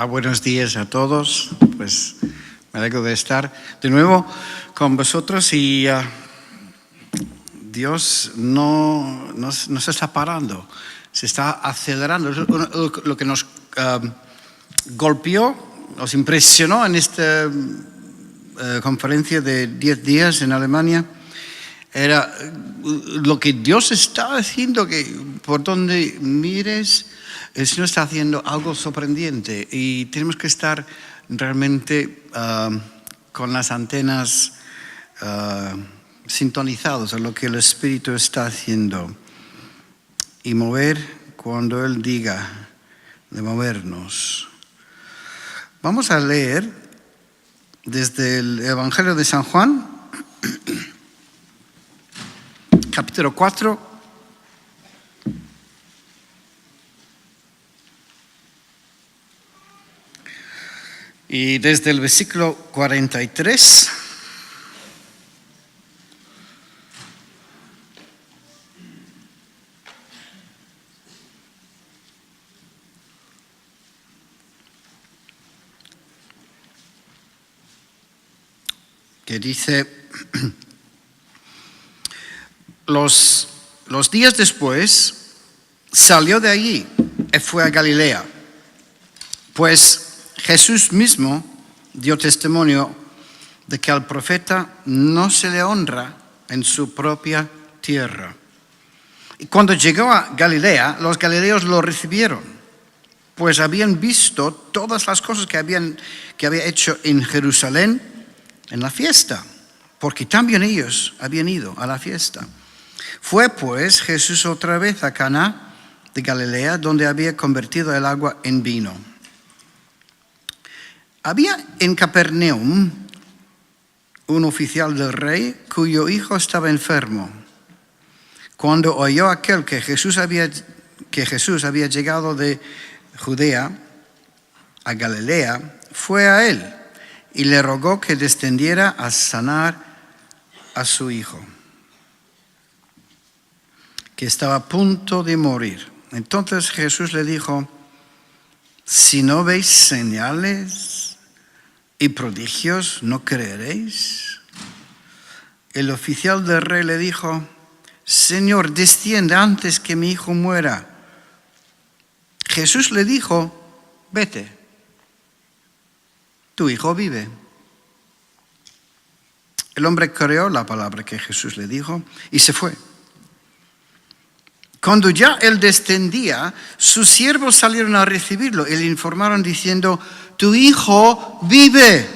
Hola, buenos días a todos. Pues me alegro de estar de nuevo con vosotros y Dios no se está parando, se está acelerando. Lo que nos golpeó, nos impresionó en esta conferencia de 10 días en Alemania era lo que Dios está haciendo, que por donde mires el Señor está haciendo algo sorprendente y tenemos que estar realmente con las antenas sintonizados a lo que el Espíritu está haciendo y mover cuando Él diga de movernos. Vamos a leer desde el Evangelio de San Juan, capítulo 4. Y desde el versículo 43 que dice, los días después salió de allí y fue a Galilea, pues Jesús mismo dio testimonio de que al profeta no se le honra en su propia tierra. Y cuando llegó a Galilea, los galileos lo recibieron, pues habían visto todas las cosas que había hecho en Jerusalén en la fiesta, porque también ellos habían ido a la fiesta. Fue pues Jesús otra vez a Caná de Galilea, donde había convertido el agua en vino. Había en Capernaum un oficial del rey cuyo hijo estaba enfermo. Cuando oyó aquel que Jesús había llegado de Judea a Galilea, fue a él y le rogó que descendiera a sanar a su hijo, que estaba a punto de morir. Entonces Jesús le dijo: si no veis señales y prodigios, ¿no creeréis? El oficial del rey le dijo: Señor, desciende antes que mi hijo muera. Jesús le dijo: vete, tu hijo vive. El hombre creyó la palabra que Jesús le dijo y se fue. Cuando ya él descendía, sus siervos salieron a recibirlo y le informaron diciendo: tu hijo vive.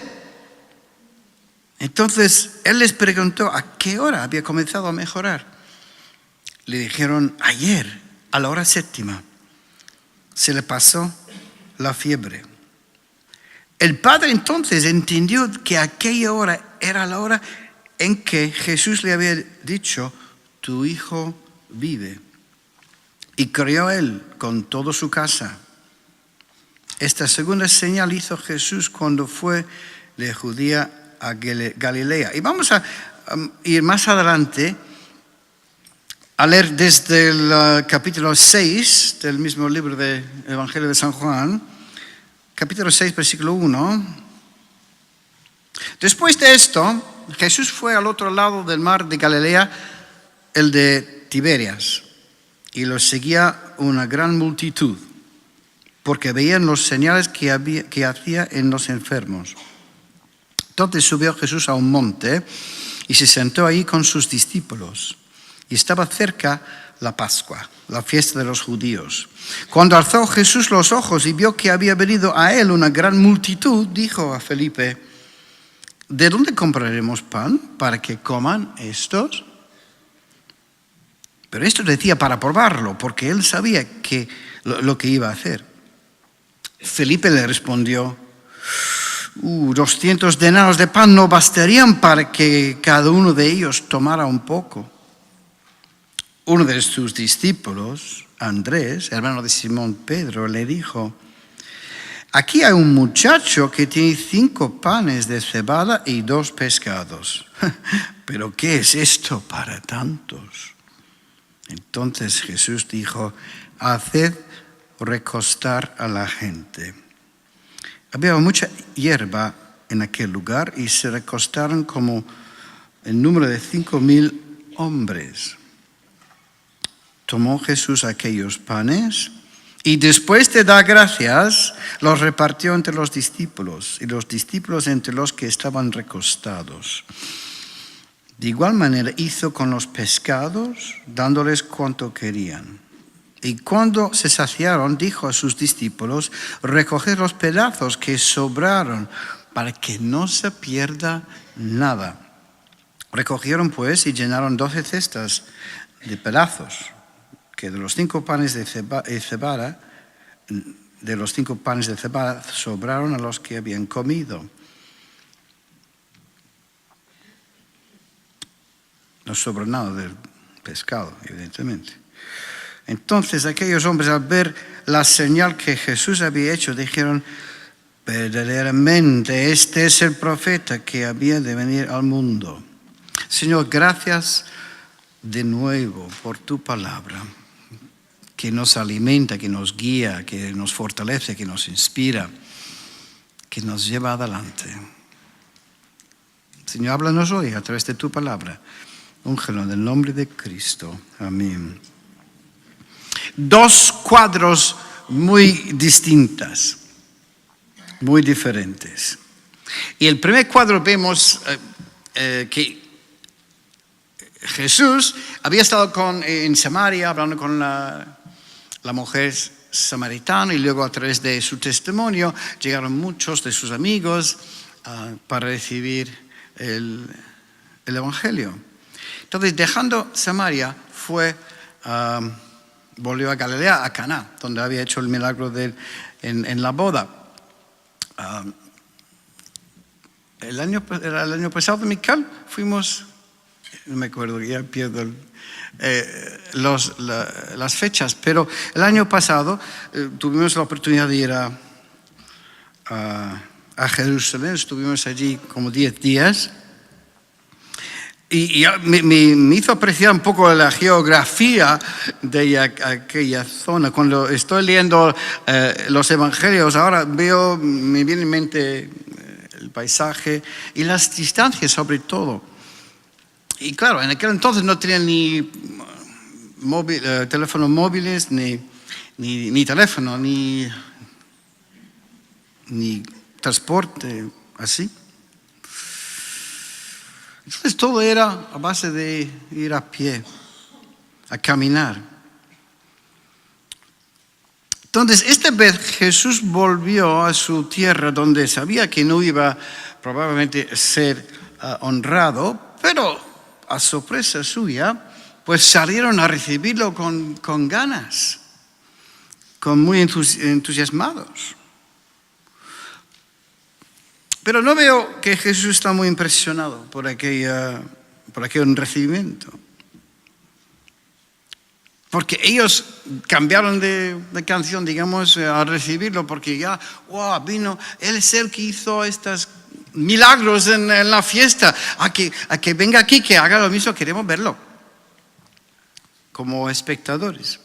Entonces él les preguntó a qué hora había comenzado a mejorar. Le dijeron: ayer, a la hora 7:00, se le pasó la fiebre. El padre entonces entendió que aquella hora era la hora en que Jesús le había dicho: tu hijo vive. Y creyó él con toda su casa. Esta segunda señal hizo Jesús cuando fue de Judea a Galilea. Y vamos a ir más adelante a leer desde el capítulo 6 del mismo libro del Evangelio de San Juan, capítulo 6, versículo 1. Después de esto, Jesús fue al otro lado del mar de Galilea, el de Tiberias, y lo seguía una gran multitud, porque veían los señales que hacía en los enfermos. Entonces subió Jesús a un monte y se sentó ahí con sus discípulos. Y estaba cerca la Pascua, la fiesta de los judíos. Cuando alzó Jesús los ojos y vio que había venido a él una gran multitud, dijo a Felipe: ¿de dónde compraremos pan para que coman estos? Pero esto decía para probarlo, porque él sabía lo que iba a hacer. Felipe le respondió: 200 denaros de pan no bastarían para que cada uno de ellos tomara un poco. Uno de sus discípulos, Andrés, hermano de Simón Pedro, le dijo: aquí hay un muchacho que tiene 5 panes de cebada y 2 pescados. ¿Pero qué es esto para tantos? Entonces Jesús dijo: haced recostar a la gente. Había mucha hierba en aquel lugar y se recostaron como el número de 5,000 hombres. Tomó Jesús aquellos panes y después de dar gracias, los repartió entre los discípulos y los discípulos entre los que estaban recostados. De igual manera hizo con los pescados, dándoles cuanto querían. Y cuando se saciaron, dijo a sus discípulos: recoged los pedazos que sobraron, para que no se pierda nada. Recogieron pues y llenaron 12 cestas de pedazos, que de los 5 panes de cebada, sobraron a los que habían comido. No sobró nada del pescado, evidentemente. Entonces aquellos hombres, al ver la señal que Jesús había hecho, dijeron: verdaderamente este es el profeta que había de venir al mundo. Señor, gracias de nuevo por tu palabra, que nos alimenta, que nos guía, que nos fortalece, que nos inspira, que nos lleva adelante. Señor, háblanos hoy a través de tu palabra. Úngelo en el nombre de Cristo. Amén. 2 cuadros muy distintas, muy diferentes. Y el primer cuadro vemos que Jesús había estado en Samaria hablando con la mujer samaritana, y luego a través de su testimonio llegaron muchos de sus amigos para recibir el Evangelio. Entonces, dejando Samaria, volvió a Galilea, a Caná, donde había hecho el milagro en la boda. El año pasado, Miquel, fuimos, no me acuerdo, ya pierdo las fechas, pero el año pasado tuvimos la oportunidad de ir a Jerusalén. Estuvimos allí como 10 días. Y me hizo apreciar un poco la geografía de aquella zona. Cuando estoy leyendo los evangelios, ahora me viene en mente el paisaje y las distancias sobre todo. Y claro, en aquel entonces no tenían ni teléfonos móviles, ni teléfono, ni transporte así. Entonces todo era a base de ir a pie, a caminar. Entonces esta vez Jesús volvió a su tierra, donde sabía que no iba probablemente a ser honrado, pero a sorpresa suya, pues salieron a recibirlo con ganas, muy entusiasmados. Pero no veo que Jesús está muy impresionado por aquel recibimiento. Porque ellos cambiaron de canción, digamos, al recibirlo, porque ya, vino, Él es el que hizo estos milagros en la fiesta. A que venga aquí, que haga lo mismo, queremos verlo. Como espectadores.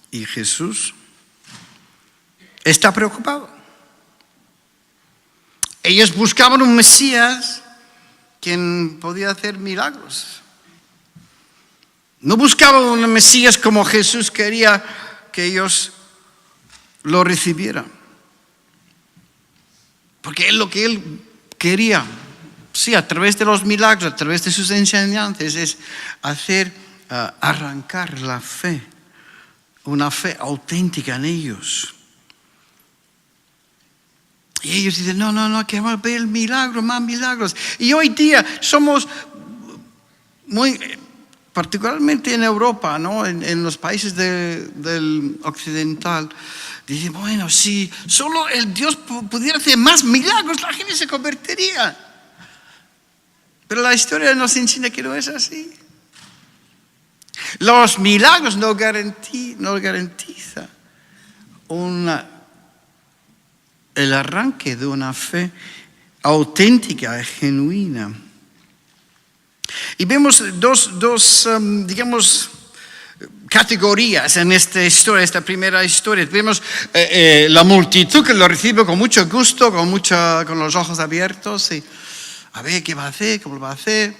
Y Jesús está preocupado. Ellos buscaban un Mesías quien podía hacer milagros. No buscaban un Mesías como Jesús quería que ellos lo recibieran. Porque lo que Él quería, sí, a través de los milagros, a través de sus enseñanzas, es hacer arrancar la fe, una fe auténtica en ellos. Y ellos dicen, no, queremos ver el milagro, más milagros. Y hoy día somos muy, particularmente en Europa, ¿no? En los países del occidental, dicen, bueno, si solo el Dios pudiera hacer más milagros, la gente se convertiría. Pero la historia nos enseña que no es así. Los milagros no garantizan el arranque de una fe auténtica y genuina. Y vemos dos categorías en esta historia, esta primera historia. Vemos la multitud que lo recibe con mucho gusto, con los ojos abiertos. Y a ver qué va a hacer, cómo lo va a hacer.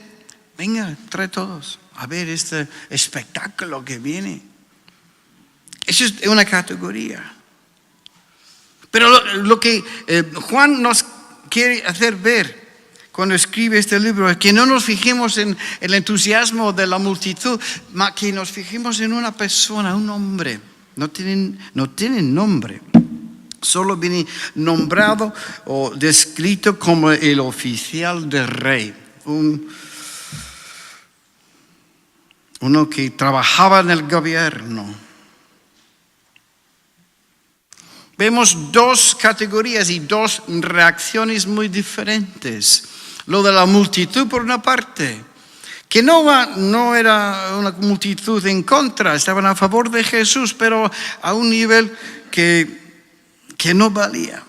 Venga, trae todos a ver este espectáculo que viene. Eso es una categoría. Pero lo que Juan nos quiere hacer ver cuando escribe este libro es que no nos fijemos en el entusiasmo de la multitud, más que nos fijemos en una persona, un hombre. No tienen nombre. Solo viene nombrado o descrito como el oficial del rey. Uno que trabajaba en el gobierno. Vemos dos categorías y dos reacciones muy diferentes. Lo de la multitud por una parte, que no era una multitud en contra, estaban a favor de Jesús, pero a un nivel que no valía.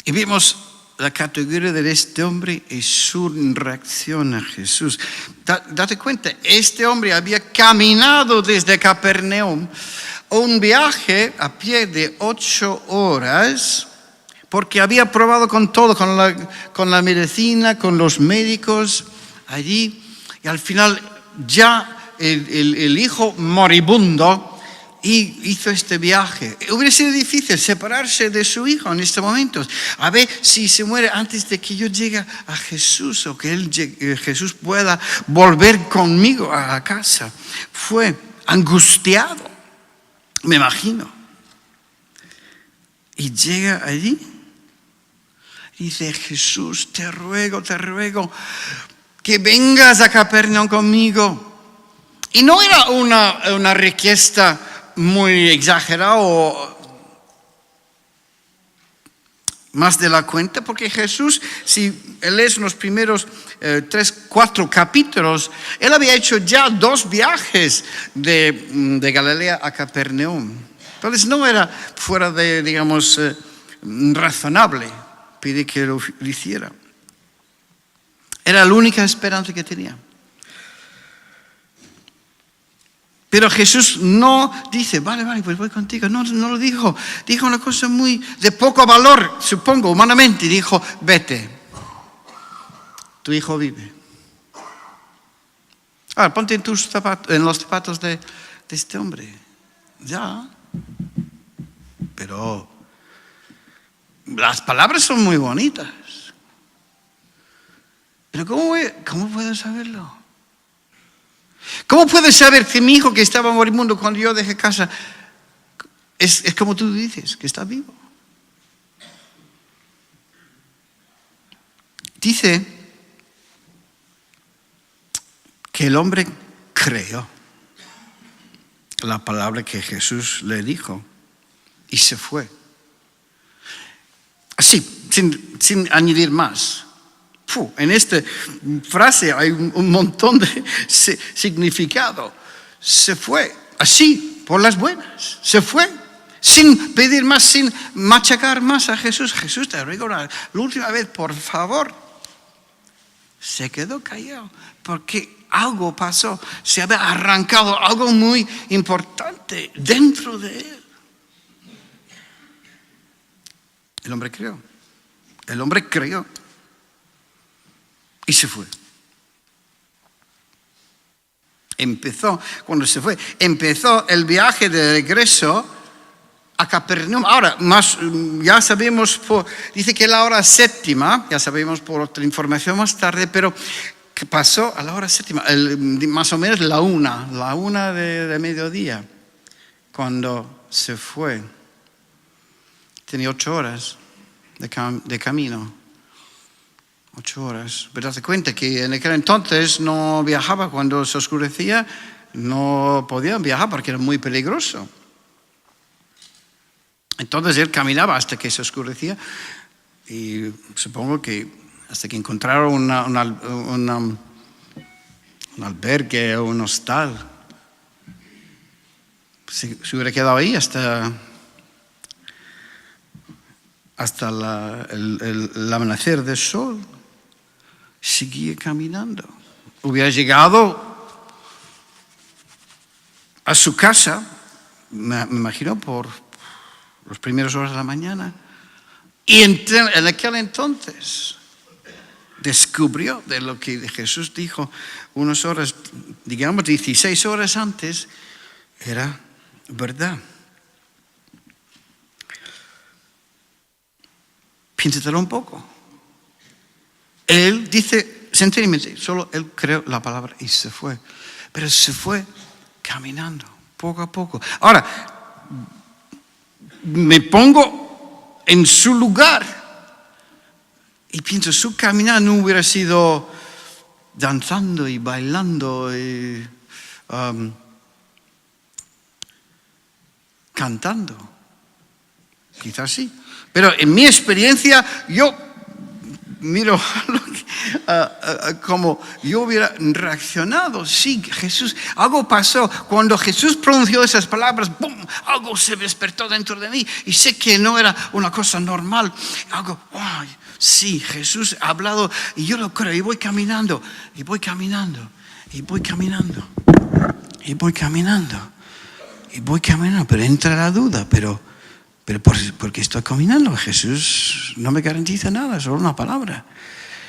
Y vimos la categoría de este hombre y su reacción a Jesús. Date cuenta, este hombre había caminado desde Capernaum un viaje a pie de 8 horas, porque había probado con todo, con la medicina, con los médicos allí, y al final ya el hijo moribundo y hizo este viaje. Hubiera sido difícil separarse de su hijo en este momento. A ver si se muere antes de que yo llegue a Jesús o que Jesús pueda volver conmigo a casa. Fue angustiado, me imagino. Y llega allí y dice: Jesús, te ruego que vengas a Capernaum conmigo. Y no era una requesta muy exagerado o más de la cuenta, porque Jesús, si lees los primeros 3-4 capítulos, él había hecho ya 2 viajes de Galilea a Capernaum. Entonces no era fuera de, digamos, razonable pedir que lo hiciera. Era la única esperanza que tenía. Pero Jesús no dice: vale, pues voy contigo. No lo dijo. Dijo una cosa muy de poco valor, supongo, humanamente. Dijo: vete. Tu hijo vive. Ahora, ponte en los zapatos de este hombre. Ya. Pero las palabras son muy bonitas. Pero ¿cómo puedo saberlo? ¿Cómo puedes saber que mi hijo que estaba moribundo cuando yo dejé casa es como tú dices, que está vivo? Dice que el hombre creyó la palabra que Jesús le dijo y se fue. Así, sin añadir más. En esta frase hay un montón de significado. Se fue así, por las buenas. Se fue sin pedir más, sin machacar más a Jesús. Jesús, te ruego la última vez, por favor. Se quedó callado porque algo pasó. Se había arrancado algo muy importante dentro de él. El hombre creyó. El hombre creyó. Y se fue. Cuando se fue, empezó el viaje de regreso a Capernaum. Ahora, ya sabemos, dice que la hora 7, ya sabemos por otra información más tarde, pero que pasó a la hora 7, más o menos la 1 de mediodía, cuando se fue. Tenía 8 horas de camino. 8 horas. Pero date cuenta que en aquel entonces no viajaba cuando se oscurecía, no podían viajar porque era muy peligroso. Entonces él caminaba hasta que se oscurecía y supongo que hasta que encontraron un albergue o un hostal. Se hubiera quedado ahí hasta el amanecer del sol. Seguía caminando. hubiera llegado a su casa, me imagino, por las primeras horas de la mañana, y en aquel entonces descubrió de lo que Jesús dijo unas horas, digamos 16 horas antes, era verdad. Piénsatelo un poco. Él dice, sencillamente, solo él creó la palabra y se fue. Pero se fue caminando, poco a poco. Ahora, me pongo en su lugar y pienso, su caminar no hubiera sido danzando y bailando y cantando. Quizás sí. Pero en mi experiencia, yo miro como yo hubiera reaccionado. Sí, Jesús, algo pasó. Cuando Jesús pronunció esas palabras, ¡bum!, algo se despertó dentro de mí. Y sé que no era una cosa normal. Algo, ¡ay! Sí, Jesús ha hablado y yo lo creo. Y voy caminando, y voy caminando, y voy caminando, y voy caminando, y voy caminando. Pero entra la duda, pero porque estoy caminando, Jesús no me garantiza nada, solo una palabra.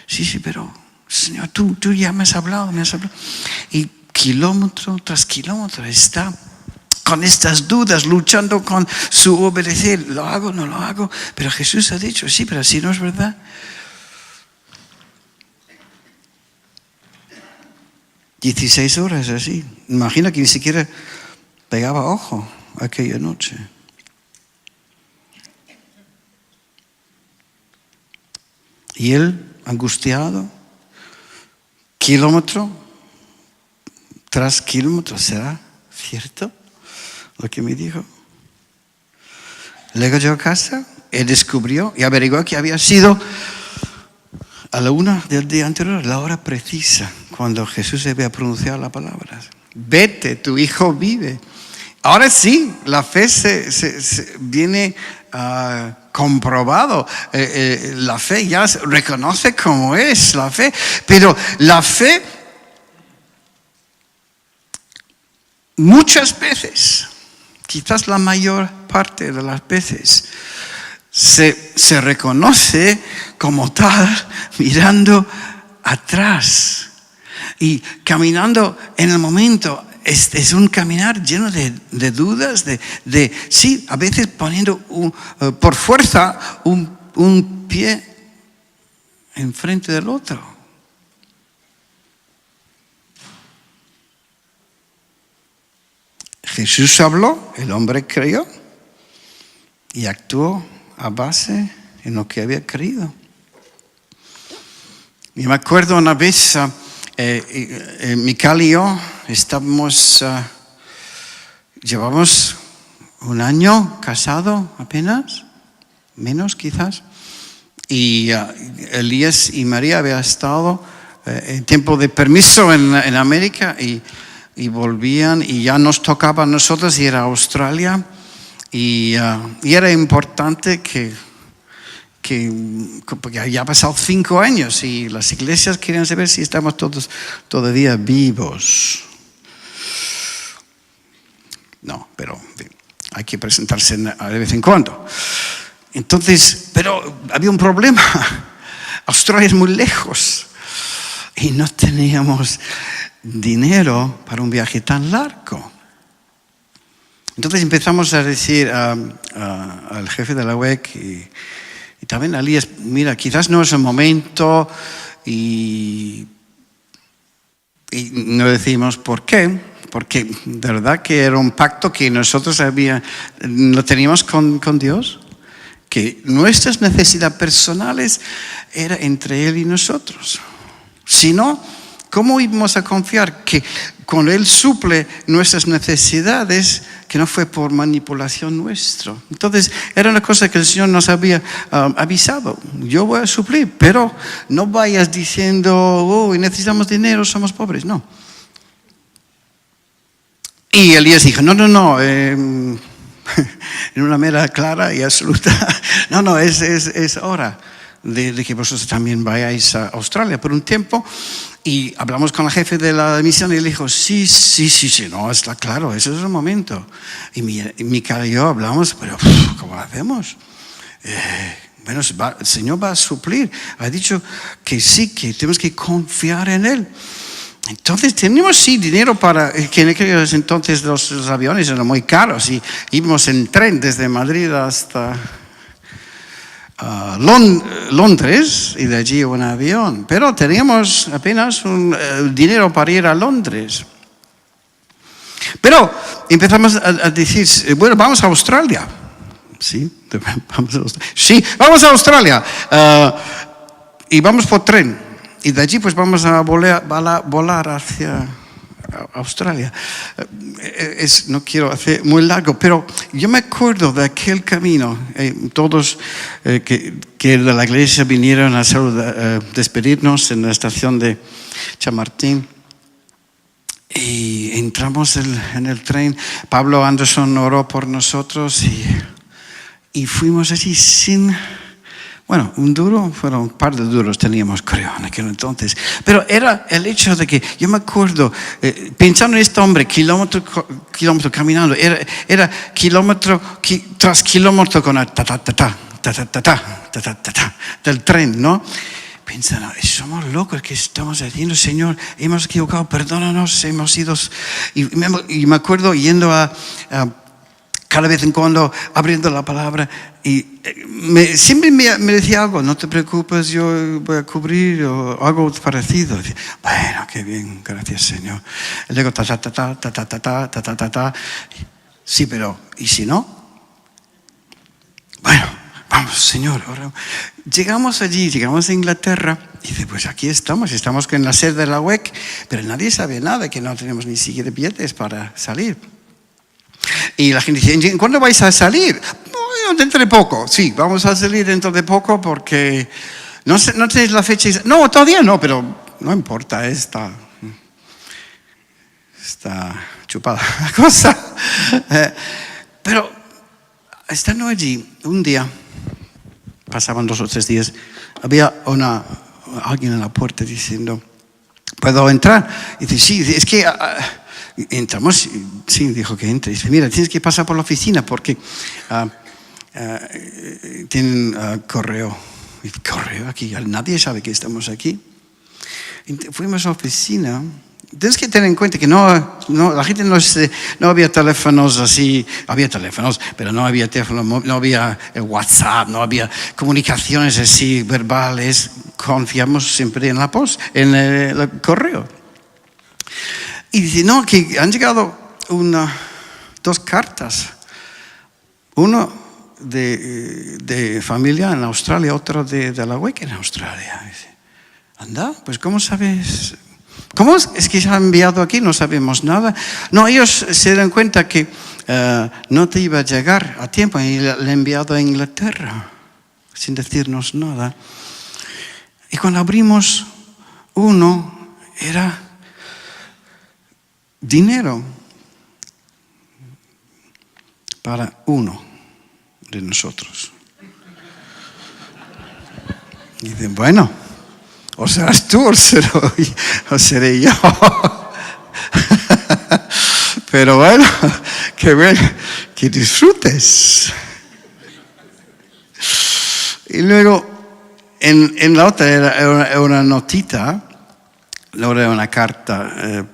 Sí, pero Señor, tú ya me has hablado. Y kilómetro tras kilómetro está con estas dudas, luchando con su obedecer. ¿Lo hago, no lo hago? Pero Jesús ha dicho, sí, pero si no es verdad. 16 horas así. Imagina que ni siquiera pegaba ojo aquella noche. Y él, angustiado, kilómetro tras kilómetro, ¿será cierto lo que me dijo? Luego llegó a casa, él descubrió y averiguó que había sido a la 1 del día anterior, la hora precisa, cuando Jesús había pronunciado la palabra. Vete, tu hijo vive. Ahora sí, la fe se viene comprobado. La fe ya se reconoce cómo es la fe. Pero la fe, muchas veces, quizás la mayor parte de las veces, se reconoce como tal mirando atrás y caminando en el momento. Es un caminar lleno de dudas, sí, a veces poniendo por fuerza un pie enfrente del otro. Jesús habló, el hombre creyó y actuó a base en lo que había creído. Y me acuerdo una vez, Mical y yo llevamos un año casado apenas, menos quizás, y Elías y María habían estado en tiempo de permiso en América y volvían y ya nos tocaba a nosotros ir a Australia y era importante porque ya han pasado 5 años y las iglesias quieren saber si estamos todos todavía vivos. No, pero hay que presentarse de vez en cuando. Entonces, pero había un problema. Australia es muy lejos y no teníamos dinero para un viaje tan largo. Entonces empezamos a decir al jefe de la UEC y también a Elías, mira, quizás no es el momento y no decimos por qué, porque de verdad que era un pacto que nosotros lo teníamos con Dios, que nuestras necesidades personales eran entre Él y nosotros. Si no, ¿cómo íbamos a confiar que cuando Él suple nuestras necesidades, que no fue por manipulación nuestra? Entonces, era una cosa que el Señor nos había avisado. Yo voy a suplir, pero no vayas diciendo, necesitamos dinero, somos pobres. No. Y Elías dijo, no, en una manera clara y absoluta, no, es hora de que vosotros también vayáis a Australia por un tiempo. Y hablamos con el jefe de la misión y él dijo, sí, no, está claro, ese es el momento. Y Micaela y yo hablamos, pero ¿cómo hacemos? Bueno, el Señor va a suplir. Ha dicho que sí, que tenemos que confiar en Él. Entonces teníamos sí dinero para, que en aquellos entonces los aviones eran muy caros y íbamos en tren desde Madrid hasta Londres y de allí un avión. Pero teníamos apenas un dinero para ir a Londres. Pero empezamos a decir, bueno, vamos a Australia. Sí, vamos a Australia. Y vamos por tren. Y de allí pues vamos a volar hacia Australia. No quiero hacer muy largo, pero yo me acuerdo de aquel camino. Todos que de la iglesia vinieron a despedirnos en la estación de Chamartín. Y entramos en el tren. Pablo Anderson oró por nosotros y fuimos allí sin... Bueno, fueron un par de duros teníamos, creo, en aquel entonces. Pero era el hecho de que, yo me acuerdo, pensando en este hombre, kilómetro caminando, era kilómetro tras kilómetro con el ta del tren, ¿no? Pensando, somos locos, ¿qué estamos haciendo, Señor? Hemos equivocado, perdónanos, hemos ido... Y me acuerdo yendo a cada vez en cuando abriendo la palabra y siempre me decía algo, no te preocupes, yo voy a cubrir o algo parecido. Decía, bueno, qué bien, gracias Señor. Y luego ta. Sí, pero ¿y si no? Bueno, vamos Señor. Ahora, llegamos allí, llegamos a Inglaterra y dice, pues aquí estamos en la sede de la UEC, pero nadie sabe nada, que no tenemos ni siquiera billetes para salir. Y la gente dice, ¿cuándo vais a salir? Bueno, dentro de poco. Sí, vamos a salir dentro de poco porque no tenéis la fecha. No, todavía no, pero no importa, está chupada la cosa. Pero estando allí, un día, pasaban 2 o 3 días, había alguien en la puerta diciendo, ¿puedo entrar? Y dice, sí, es que... entramos, sí, dijo que entre. Dice, mira, tienes que pasar por la oficina porque tienen correo. Y correo aquí, nadie sabe que estamos aquí. Fuimos a la oficina. Tienes que tener en cuenta que la gente no había teléfonos así, había teléfonos, pero no había teléfono, no había el WhatsApp, no había comunicaciones así verbales. Confiamos siempre en la post, en el correo. Y dice, no, que han llegado 2 cartas. Uno de familia en Australia, otro de la UEC en Australia. Dice, anda, pues ¿cómo sabes? ¿Cómo es que se ha enviado aquí? No sabemos nada. No, ellos se dan cuenta que no te iba a llegar a tiempo y le he enviado a Inglaterra sin decirnos nada. Y cuando abrimos uno, era... dinero para uno de nosotros. Y dicen, bueno, o serás tú o seré yo. Pero bueno, que disfrutes. Y luego, en la otra era una notita, no era una carta,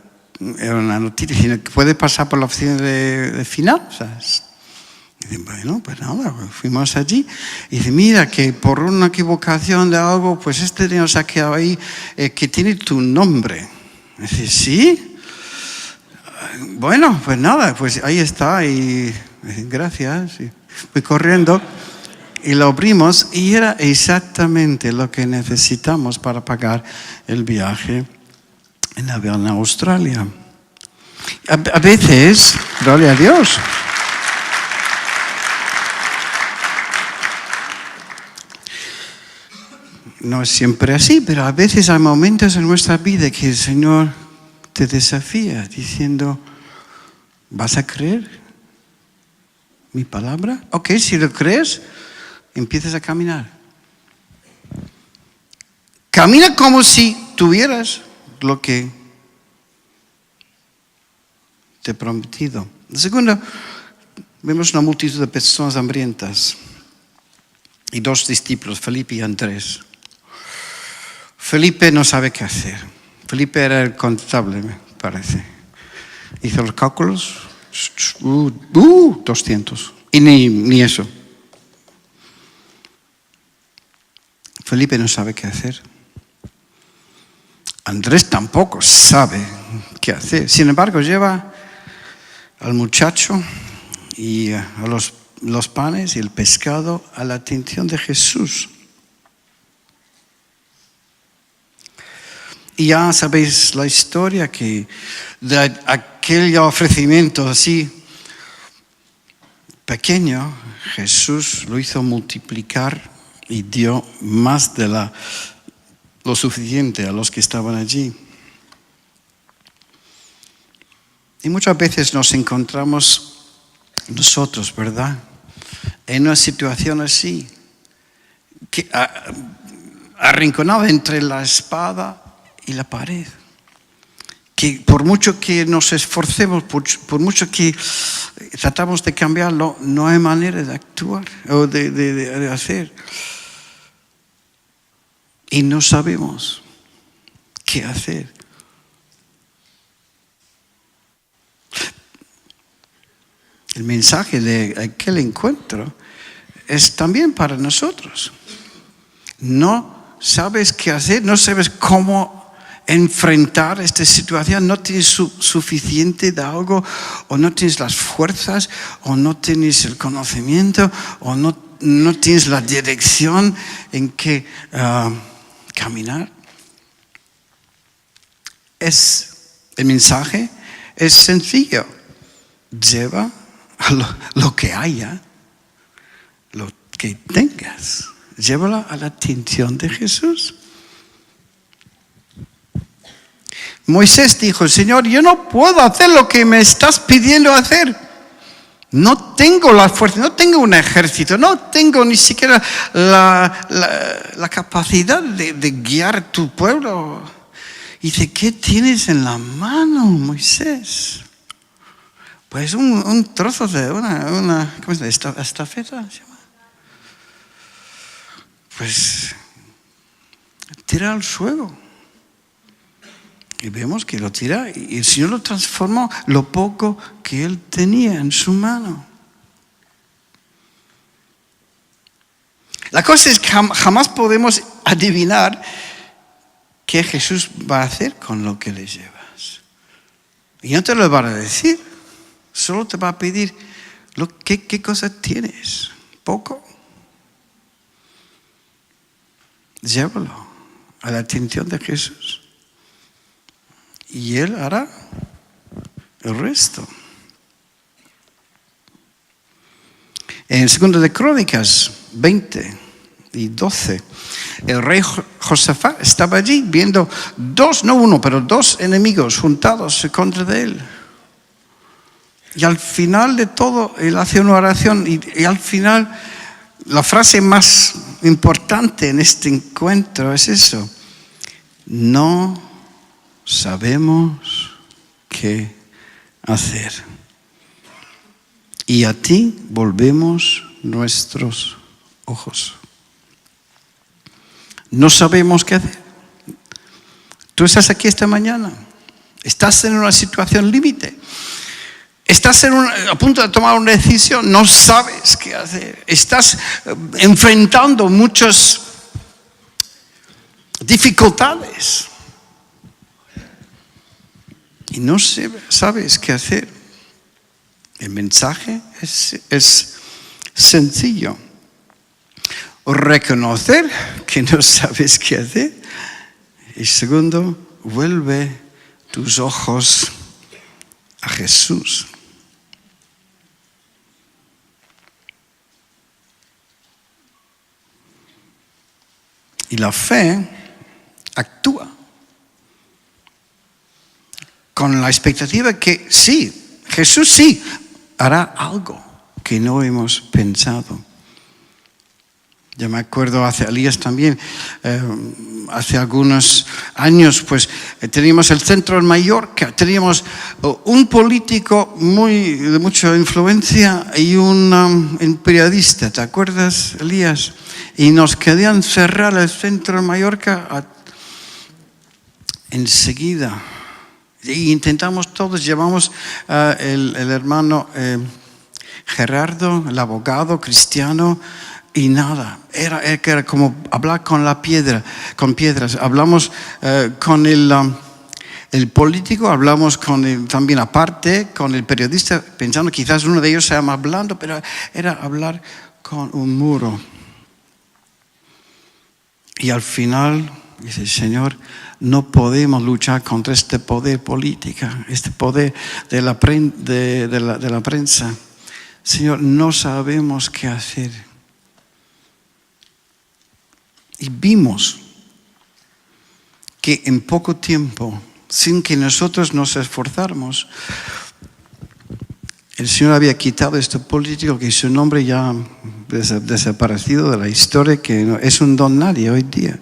era una noticia diciendo que puede pasar por la oficina de finanzas. Y dicen, bueno, pues nada, fuimos allí. Y dice, mira, que por una equivocación de algo, pues este dinero se ha quedado ahí, que tiene tu nombre. Y dice, ¿sí? Bueno, pues nada, pues ahí está. Y dicen, gracias. Y fui corriendo y lo abrimos y era exactamente lo que necesitamos para pagar el viaje en avión a Australia. A veces, gloria a Dios. No es siempre así, pero a veces hay momentos en nuestra vida que el Señor te desafía diciendo, ¿vas a creer mi palabra? Ok, si lo crees, empiezas a caminar. Camina como si tuvieras lo que te he prometido. En segundo, vemos una multitud de personas hambrientas y dos discípulos, Felipe y Andrés. Felipe no sabe qué hacer. Felipe era el contable, me parece. Hizo los cálculos. 200. Y ni eso. Felipe no sabe qué hacer. Andrés tampoco sabe qué hacer. Sin embargo, lleva al muchacho y a los panes y el pescado a la atención de Jesús. Y ya sabéis la historia que de aquel ofrecimiento así pequeño, Jesús lo hizo multiplicar y dio más de lo suficiente a los que estaban allí. Y muchas veces nos encontramos nosotros, ¿verdad?, en una situación así, que arrinconada entre la espada y la pared. Que por mucho que nos esforcemos, por mucho que tratamos de cambiarlo, no hay manera de actuar o de hacer. Y no sabemos qué hacer. El mensaje de aquel encuentro es también para nosotros. No sabes qué hacer, no sabes cómo enfrentar esta situación, no tienes suficiente de algo, o no tienes las fuerzas, o no tienes el conocimiento, o no tienes la dirección en que caminar. El mensaje es sencillo. Lleva lo que haya, lo que tengas, llévala a la atención de Jesús. Moisés dijo: Señor, yo no puedo hacer lo que me estás pidiendo hacer. No tengo la fuerza, no tengo un ejército, no tengo ni siquiera la capacidad de guiar a tu pueblo. Y dice: ¿qué tienes en la mano, Moisés? Pues un trozo de una ¿cómo se llama? ¿Estafeta? ¿Se llama? Pues tira al suelo. Y vemos que lo tira y el Señor lo transformó lo poco que él tenía en su mano. La cosa es que jamás podemos adivinar qué Jesús va a hacer con lo que le llevas. Y no te lo va a decir, solo te va a pedir qué cosa tienes. Poco. Llévalo a la atención de Jesús. Y Él hará el resto. En 2 de Crónicas 20 y 12, el rey Josafat estaba allí viendo dos enemigos juntados contra de él. Y al final de todo, él hace una oración y al final, la frase más importante en este encuentro es eso: no sabemos qué hacer. Y a ti volvemos nuestros ojos. No sabemos qué hacer. Tú estás aquí esta mañana. Estás en una situación límite. Estás a punto de tomar una decisión. No sabes qué hacer. Estás enfrentando muchas dificultades. Y no sabes qué hacer. El mensaje es sencillo. Reconocer que no sabes qué hacer. Y segundo, vuelve tus ojos a Jesús. Y la fe actúa con la expectativa que sí, Jesús sí hará algo que no hemos pensado. Yo me acuerdo hace días también, hace algunos años, pues teníamos el centro en Mallorca, teníamos un político de mucha influencia y un periodista, ¿te acuerdas, Elías? Y nos querían cerrar el centro en Mallorca enseguida. Y intentamos todos, llevamos el hermano Gerardo, el abogado cristiano, y nada, era como hablar con piedras. Hablamos con el político, hablamos también aparte con el periodista, pensando quizás uno de ellos sea más blando, pero era hablar con un muro. Y al final dice, Señor, no podemos luchar contra este poder político, este poder de la prensa. Señor, no sabemos qué hacer. Y vimos que en poco tiempo, sin que nosotros nos esforzáramos, el Señor había quitado a este político que su nombre ya ha desaparecido de la historia, que es un don nadie hoy día.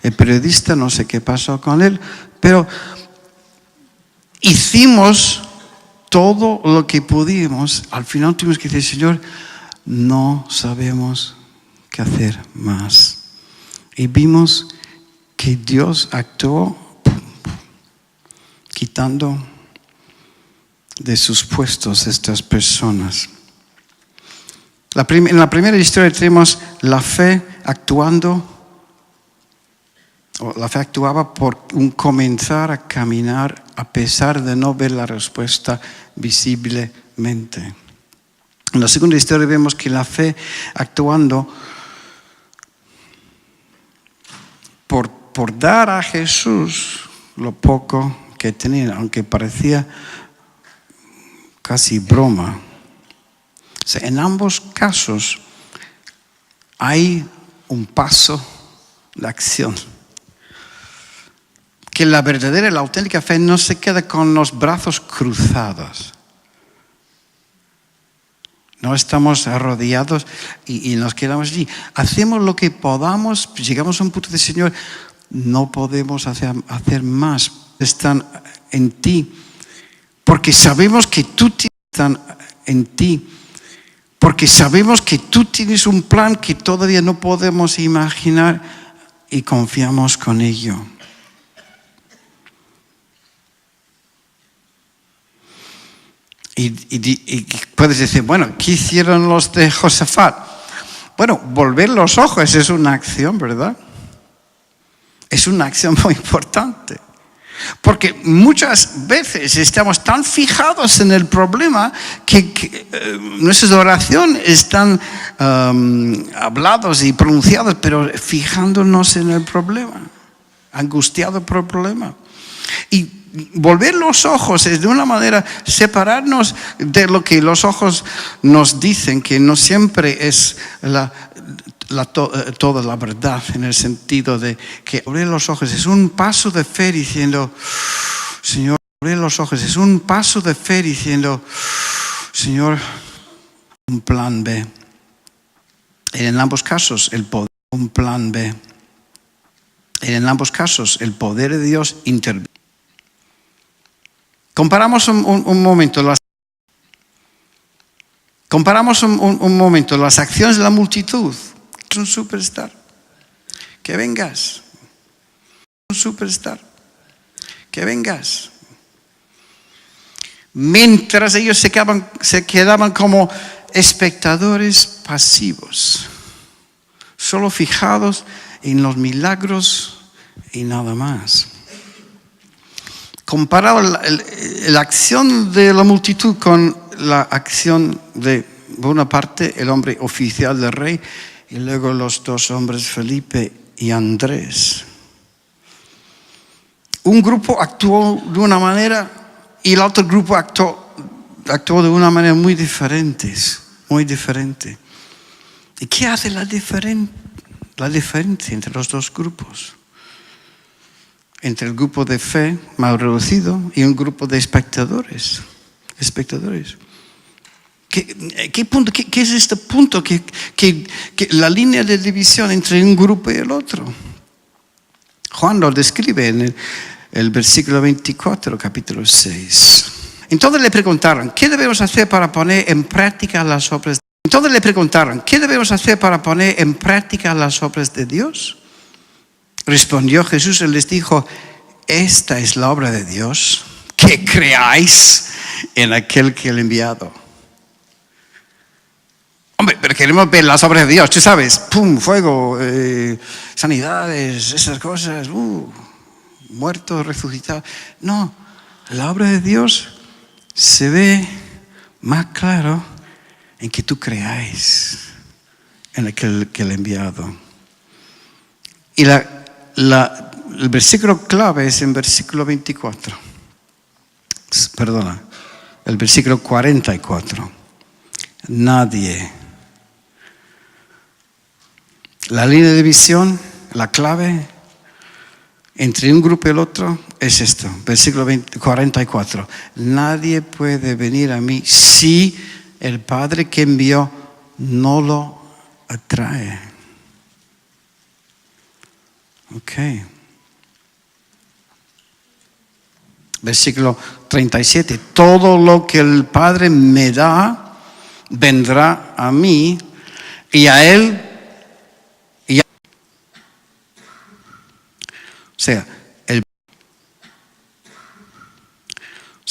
El periodista, no sé qué pasó con él, pero hicimos todo lo que pudimos. Al final tuvimos que decir, Señor, no sabemos qué hacer más. Y vimos que Dios actuó quitando de sus puestos estas personas. En la primera historia tenemos la fe actuando. La fe actuaba por un comenzar a caminar a pesar de no ver la respuesta visiblemente. En la segunda historia vemos que la fe actuando por dar a Jesús lo poco que tenía, aunque parecía casi broma. O sea, en ambos casos hay un paso de acción. Que la verdadera y la auténtica fe no se queda con los brazos cruzados. No estamos arrodillados y nos quedamos allí. Hacemos lo que podamos, llegamos a un punto de Señor, no podemos hacer más. Están en ti, porque sabemos que tú están en ti, porque sabemos que tú tienes un plan que todavía no podemos imaginar y confiamos con ello. Y puedes decir, bueno, ¿qué hicieron los de Josafat? Bueno, volver los ojos es una acción, ¿verdad? Es una acción muy importante. Porque muchas veces estamos tan fijados en el problema que nuestras oraciones están habladas y pronunciadas, pero fijándonos en el problema, angustiados por el problema. Y volver los ojos es de una manera separarnos de lo que los ojos nos dicen, que no siempre es toda la verdad, en el sentido de que abrir los ojos es un paso de fe diciendo, Señor, abrir los ojos es un paso de fe diciendo, Señor, un plan B. En ambos casos, el poder, un plan B. En ambos casos, el poder de Dios interviene. Comparamos un momento las acciones de la multitud. Es un superstar. Que vengas. Un superstar. Que vengas. Mientras ellos se quedaban como espectadores pasivos, solo fijados en los milagros y nada más. Comparado la acción de la multitud con la acción de Bonaparte, el hombre oficial del rey, y luego los dos hombres, Felipe y Andrés. Un grupo actuó de una manera y el otro grupo actuó de una manera muy diferente. ¿Y qué hace la diferencia entre los dos grupos? Entre el grupo de fe más reducido y un grupo de espectadores. ¿Qué es este punto? Que la línea de división entre un grupo y el otro. Juan lo describe en el versículo 24, capítulo 6. Entonces le preguntaron, ¿qué debemos hacer para poner en práctica las obras? Entonces le preguntaron, ¿qué debemos hacer para poner en práctica las obras de Dios? Respondió Jesús y les dijo, esta es la obra de Dios, que creáis en aquel que le ha enviado. Hombre, pero queremos ver las obras de Dios, tú sabes, pum, fuego, sanidades, esas cosas, muertos, resucitados. No, la obra de Dios se ve más claro en que tú creáis en aquel que le ha enviado. Y el versículo clave es en versículo 24. Perdona, el versículo 44. Nadie. La línea de visión, la clave entre un grupo y el otro es esto, versículo 44. Nadie puede venir a mí si el Padre que envió no lo atrae. Ok. Versículo 37. Todo lo que el Padre me da vendrá a mí y a Él. O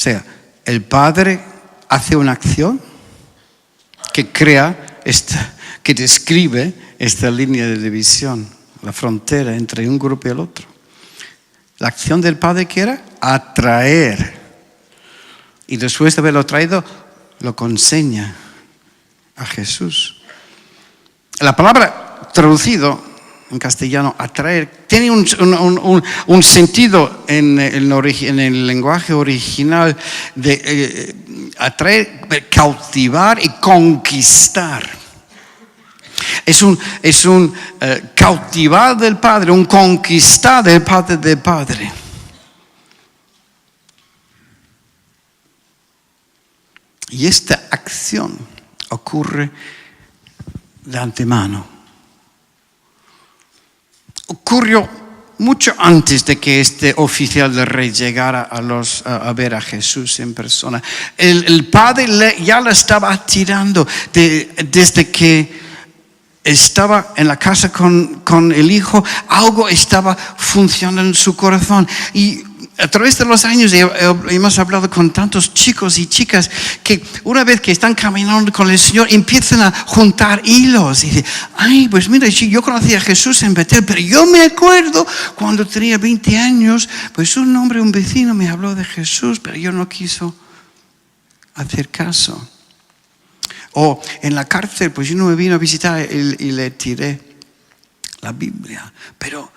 sea, el Padre hace una acción que crea, que describe esta línea de división, la frontera entre un grupo y el otro. La acción del Padre que era atraer. Y después de haberlo traído, lo conseña a Jesús. La palabra traducido en castellano, atraer, tiene un sentido en el lenguaje original de atraer, cautivar y conquistar. Es un cautivar del Padre, un conquistar del Padre. Y esta acción ocurre de antemano. Ocurrió mucho antes de que este oficial del rey llegara a ver a Jesús en persona. El Padre ya lo estaba atirando desde que estaba en la casa con el Hijo. Algo estaba funcionando en su corazón. Y a través de los años hemos hablado con tantos chicos y chicas que una vez que están caminando con el Señor empiezan a juntar hilos y dicen, ay, pues mira, yo conocí a Jesús en Betel, pero yo me acuerdo cuando tenía 20 años, pues un vecino me habló de Jesús, pero yo no quiso hacer caso. O en la cárcel, pues uno me vino a visitar y le tiré la Biblia, pero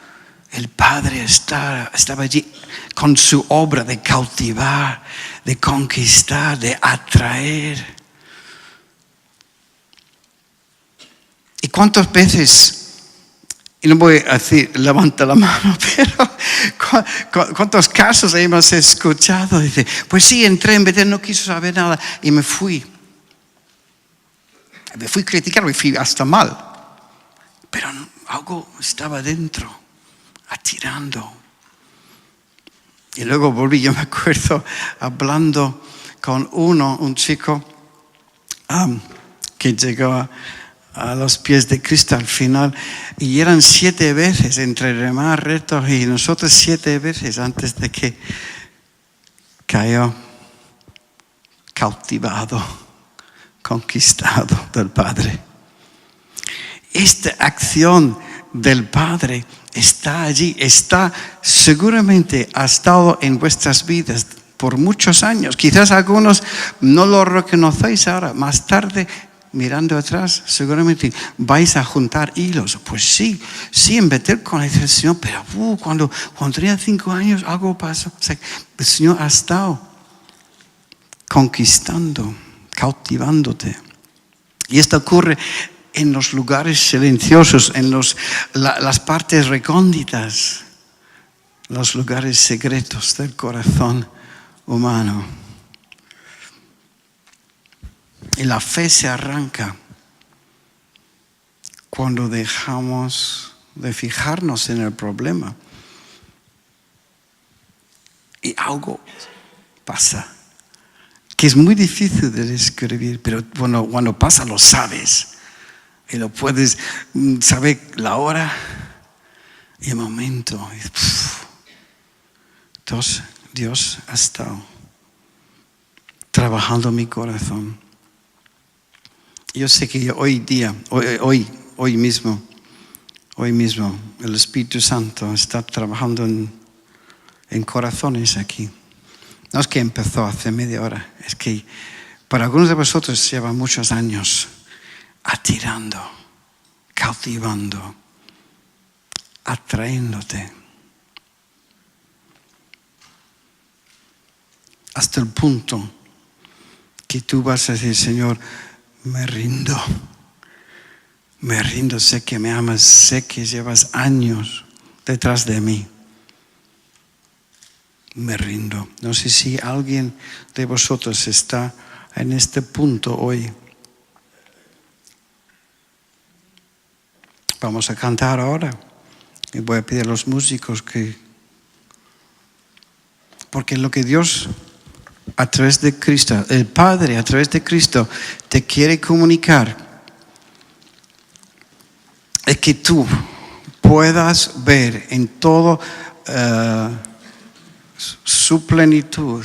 el Padre estaba allí con su obra de cautivar, de conquistar, de atraer. ¿Y cuántas veces, y no voy a decir levanta la mano, pero cuántos casos hemos escuchado? Dice, pues sí, entré en Betel, no quiso saber nada y me fui. Me fui a criticar, me fui hasta mal. Pero algo estaba dentro, atirando. Y luego volví, yo me acuerdo, hablando con un chico que llegó a los pies de Cristo al final, y eran 7 veces entre remar, retos, y nosotros 7 veces antes de que cayó cautivado, conquistado del Padre. Esta acción del Padre está allí, seguramente ha estado en vuestras vidas por muchos años. Quizás algunos no lo reconocéis ahora, más tarde, mirando atrás, seguramente vais a juntar hilos. Pues sí, en Betel conocí al Señor, pero cuando tenía 5 años algo pasó. O sea, el Señor ha estado conquistando, cautivándote. Y esto ocurre en los lugares silenciosos, en las partes recónditas, los lugares secretos del corazón humano. Y la fe se arranca cuando dejamos de fijarnos en el problema y algo pasa, que es muy difícil de describir, pero cuando pasa lo sabes y lo puedes saber la hora y el momento. Entonces, Dios ha estado trabajando en mi corazón. Yo sé que hoy mismo, el Espíritu Santo está trabajando en corazones aquí. No es que empezó hace media hora, es que para algunos de vosotros lleva muchos años atirando, cautivando, atrayéndote. Hasta el punto que tú vas a decir, Señor, me rindo, sé que me amas, sé que llevas años detrás de mí. Me rindo. No sé si alguien de vosotros está en este punto hoy. Vamos a cantar ahora. Y voy a pedir a los músicos porque lo que Dios a través de Cristo, el Padre a través de Cristo te quiere comunicar es que tú puedas ver en todo su plenitud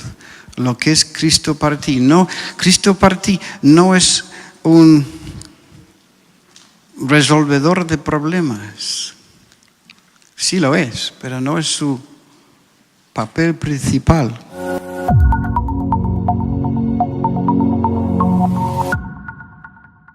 lo que es Cristo para ti. No, Cristo para ti no es un resolvedor de problemas. Sí lo es, pero no es su papel principal.